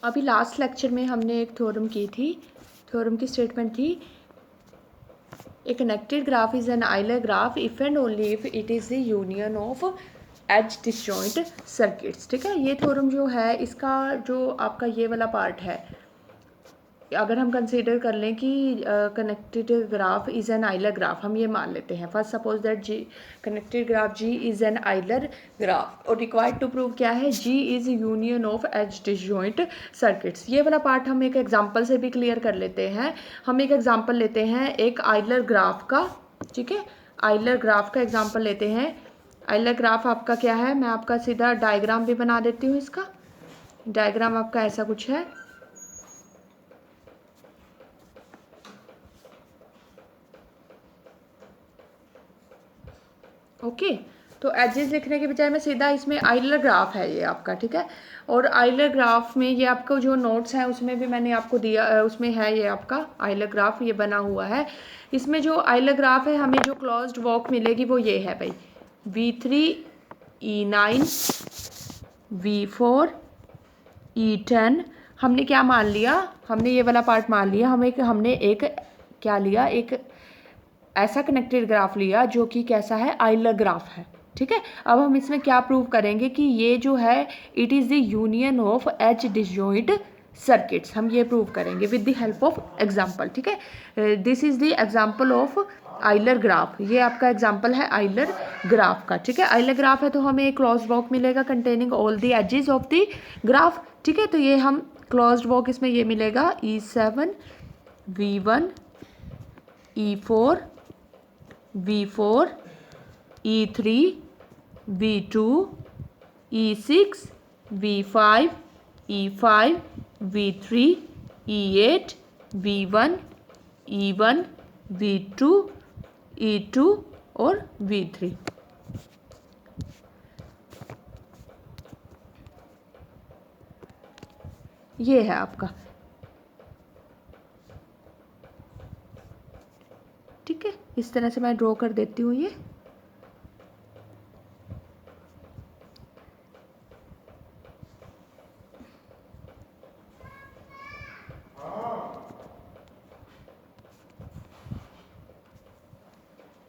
अभी last lecture में हमने एक थ्योरम की थी, थ्योरम की स्टेटमेंट थी a connected graph is an Euler graph if and only if it is the union of edge disjoint circuits. ठीक है, ये थ्योरम जो है इसका जो आपका ये वाला पार्ट है, अगर हम कंसीडर कर लें कि connected graph is an Euler graph, हम ये मान लेते हैं first suppose that G connected graph G is an Euler graph और रिक्वायर्ड टू प्रूव क्या है, G is union of edge disjoint circuits. ये वाला पार्ट हम एक एग्जांपल से भी क्लियर कर लेते हैं। हम एक एग्जांपल लेते हैं एक आइलर ग्राफ का। ठीक है, आइलर ग्राफ का एग्जांपल लेते हैं। आइलर ग्राफ आपका क्या है, मैं आपका सीधा डायग्राम भी बना देती हूँ। इसका डायग्राम आपका ऐसा कुछ है। ओके, तो एजेस लिखने के बजाय मैं सीधा इसमें आइलर ग्राफ है ये आपका। ठीक है, और आइलर ग्राफ में ये आपको जो नोट्स हैं उसमें भी मैंने आपको दिया, उसमें है ये आपका आइलर ग्राफ ये बना हुआ है। इसमें जो आइलर ग्राफ है हमें जो क्लोज्ड वॉक मिलेगी वो ये है भाई, V3 E9 V4 E10। हमने क्या मान लिया, हमने ये वाला पार्ट मान लिया, हमने एक क्या लिया, एक ऐसा कनेक्टेड ग्राफ लिया जो कि कैसा है, आइलर ग्राफ है। ठीक है, अब हम इसमें क्या प्रूव करेंगे कि ये जो है it is the union of edge disjoint circuits. हम ये प्रूव करेंगे with the help of example. ठीक है, this is the example of Euler graph. ये आपका एग्जांपल है आइलर ग्राफ का। ठीक है, आइलर ग्राफ है तो हमें एक क्लोज्ड वॉक मिलेगा containing all the edges of the graph. ठीक है, तो ये हम क्लोज्ड वॉक इसमें ये मिलेगा E7 V1 E4 V4 E3 V2 E6 V5 E5 V3 E8 V1 E1 V2 E2 और V3। ये है आपका। ठीक है, इस तरह से मैं ड्रॉ कर देती हूँ ये।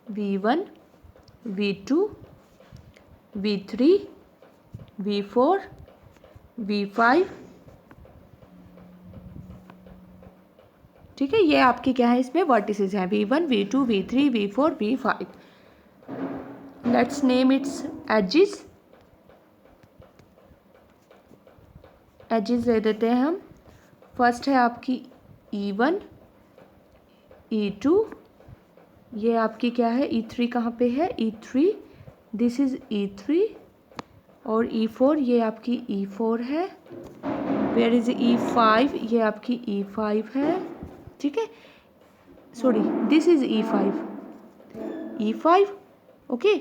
V1 V2 V3 V4 V5। ठीक है, ये आपकी क्या है, इसमें वर्टिसेस हैं V1 V2 V3 V4 V5। Let's name its edges. Edges दे देते हैं हम। फर्स्ट है आपकी E1 E2, ये आपकी क्या है E3 कहाँ पे है, E3 दिस इज E3 और E4 ये आपकी E4 है। वेयर इज E5, ये आपकी E5 है। ठीक है, sorry this is E5 okay.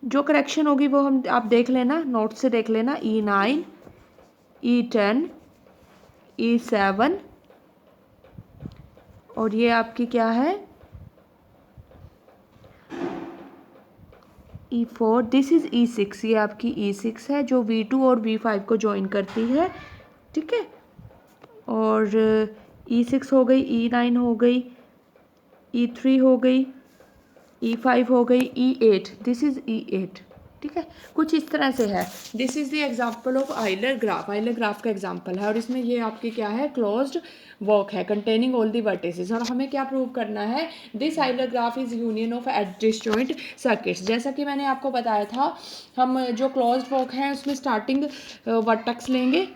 जो करेक्शन होगी वो हम आप देख लेना, नोट से देख लेना। E9 E10 E7 और ये आपकी क्या है E4 दिस इज E6, ये आपकी E6 है जो V2 और V5 को ज्वाइन करती है। ठीक है, और E6 हो गई, E9 हो गई, E3 हो गई, E5 हो गई, E8 दिस इज E8। ठीक है, कुछ इस तरह से है। This is the example of Euler graph. Euler graph का एग्जांपल है और इसमें ये आपकी क्या है, क्लोज्ड वॉक है कंटेनिंग ऑल दी वर्टिसेस। और हमें क्या प्रूव करना है, this Euler graph is union of disjoint circuits. जैसा कि मैंने आपको बताया था, हम जो क्लोज्ड वॉक है उसमें स्टार्टिंग वर्टेक्स लेंगे।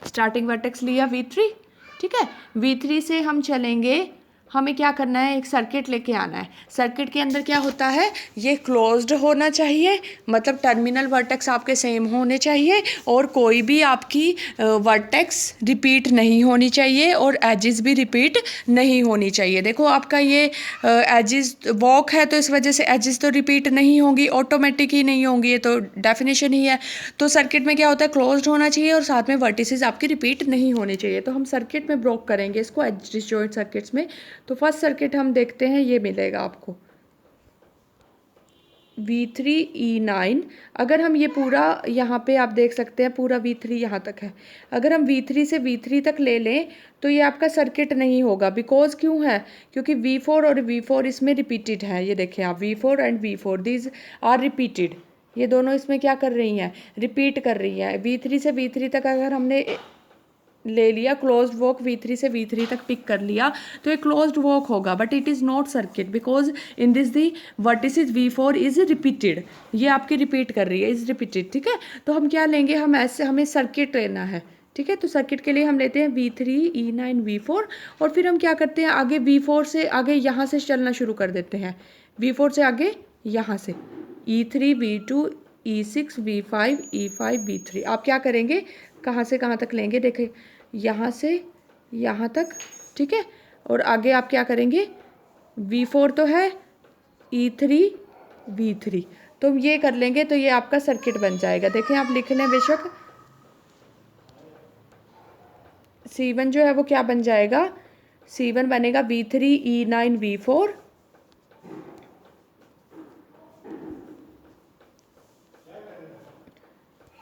स्टार्टिंग वर्टेक्स लिया V3। ठीक है, V3 से हम चलेंगे, हमें क्या करना है, एक सर्किट लेके आना है। सर्किट के अंदर क्या होता है, ये क्लोज्ड होना चाहिए, मतलब टर्मिनल वर्टेक्स आपके सेम होने चाहिए और कोई भी आपकी वर्टेक्स रिपीट नहीं होनी चाहिए और एजेस भी रिपीट नहीं होनी चाहिए। देखो आपका ये एजेस वॉक है तो इस वजह से एजेस तो रिपीट नहीं होंगी, ऑटोमेटिक ही नहीं होंगी, ये तो डेफिनेशन ही है। तो सर्किट में क्या होता है, क्लोज्ड होना चाहिए और साथ में वर्टिसेस आपकी रिपीट नहीं होने चाहिए। तो हम सर्किट में ब्रोक करेंगे इसको एज डिसजॉइंट सर्किट्स में। तो फर्स्ट सर्किट हम देखते हैं, ये मिलेगा आपको। V3E9, अगर हम ये पूरा यहाँ पे आप देख सकते हैं पूरा V3 यहाँ तक है, अगर हम V3 से V3 तक ले लें तो ये आपका सर्किट नहीं होगा। बिकॉज क्यों है, क्योंकि V4 और V4 इसमें रिपीटेड है। ये देखें आप, V4 and V4 these are repeated, ये दोनों इसमें क्या कर रही हैं, रिपीट कर रही हैं। V3 से V3 तक अगर हमने ले लिया, क्लोज्ड वॉक V3 से V3 तक पिक कर लिया तो ये क्लोज्ड वॉक होगा, but it is not circuit because in this the vertices V4 is repeated, ये आपकी रिपीट कर रही है, इज रिपीटेड। ठीक है, तो हम क्या लेंगे, हम ऐसे, हमें सर्किट लेना है। ठीक है, तो सर्किट के लिए हम लेते हैं V3E9 V4 और फिर हम क्या करते हैं, आगे V4 से आगे यहाँ से चलना शुरू कर देते हैं। V4 से आगे यहाँ से E3 V2 E6 V5 E5 V3, आप क्या करेंगे, कहाँ से कहाँ तक लेंगे, देखें यहाँ से यहाँ तक। ठीक है, और आगे आप क्या करेंगे, V4 तो है, E3 V3, तो हम ये कर लेंगे तो ये आपका सर्किट बन जाएगा। देखें आप लिख लें बेशक, C1 जो है वो क्या बन जाएगा, C1 बनेगा V3E9 V4,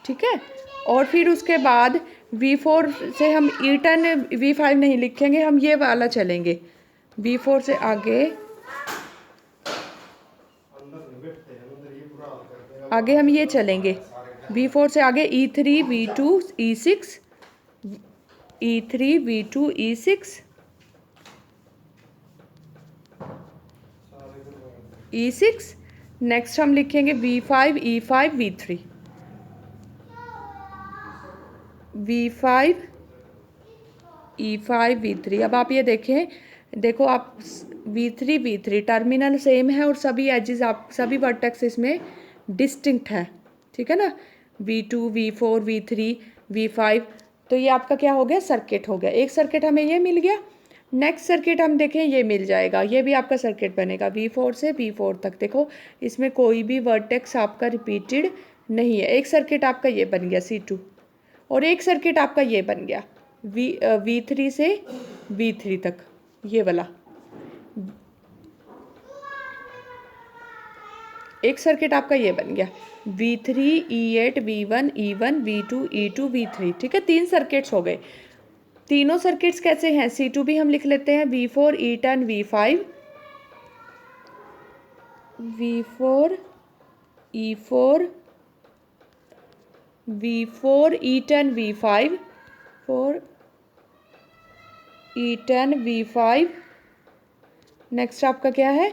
ठीक है, और फिर उसके बाद V4 से हम E10 V5 नहीं लिखेंगे, हम ये वाला चलेंगे, V4 से आगे हम ये चलेंगे, V4 से आगे E3 V2 E6 E3 V2 E6 E6, next हम लिखेंगे V5 E5 V3 V5 E5 V3। अब आप ये देखें, देखो आप V3 V3 टर्मिनल सेम है और सभी एजेस, आप सभी वर्टेक्स इसमें डिस्टिंक्ट है। ठीक है ना, V2 V4 V3 V5, तो ये आपका क्या हो गया, सर्किट हो गया। एक सर्किट हमें ये मिल गया, नेक्स्ट सर्किट हम देखें ये मिल जाएगा, ये भी आपका सर्किट बनेगा V4 से V4 तक। देखो इसमें कोई भी वर्टेक्स आपका रिपीटेड नहीं है। एक सर्किट आपका ये बन गया C2 और एक सर्किट आपका ये बन गया V3 से V3 तक, ये वाला एक सर्किट आपका ये बन गया V3 E8 V1 E1 V2 E2 V3। ठीक है, तीन सर्किट्स हो गए। तीनों सर्किट्स कैसे हैं, C2 भी हम लिख लेते हैं V4 E10 V5 V4 E4 V4 E10 V5 4 E10 V5, next आपका क्या है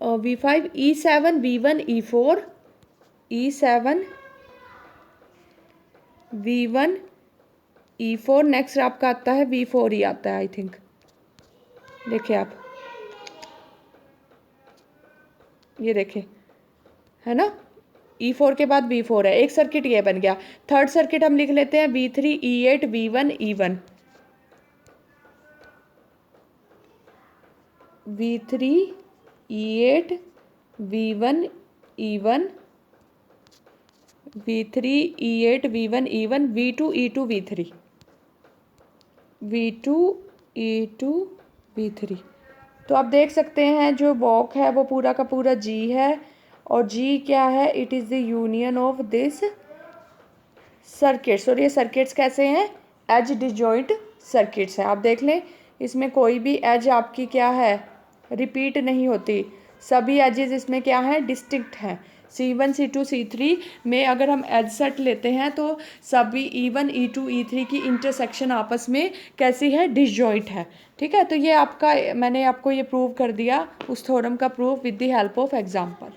V5 E7 V1 E4 E7 V1 E4, next आपका आता है V4 ही आता है आई थिंक। देखिए आप, ये देखें, है ना, E4 के बाद V4 है, एक सर्किट ये बन गया। थर्ड सर्किट हम लिख लेते हैं V3 E8 V1 E1 V3 E8 V1 E1 V3 E8 V1 E1 V2 E2 V3 V2 E2 V3। तो आप देख सकते हैं जो वॉक है वो पूरा का पूरा G है, और G क्या है, it is the union of this circuits. और ये सर्किट्स कैसे हैं, एज डिजॉइंट सर्किट्स हैं। आप देख लें, इसमें कोई भी एज आपकी क्या है, रिपीट नहीं होती, सभी एजेस इसमें क्या है, डिस्टिंक्ट हैं। C1 C2 C3 में अगर हम एज सेट लेते हैं तो सभी E1 E2 E3 की इंटरसेक्शन आपस में कैसी है, डिसजॉइंट है। ठीक है, तो ये आपका, मैंने आपको ये प्रूव कर दिया उस थ्योरम का proof with the help of example.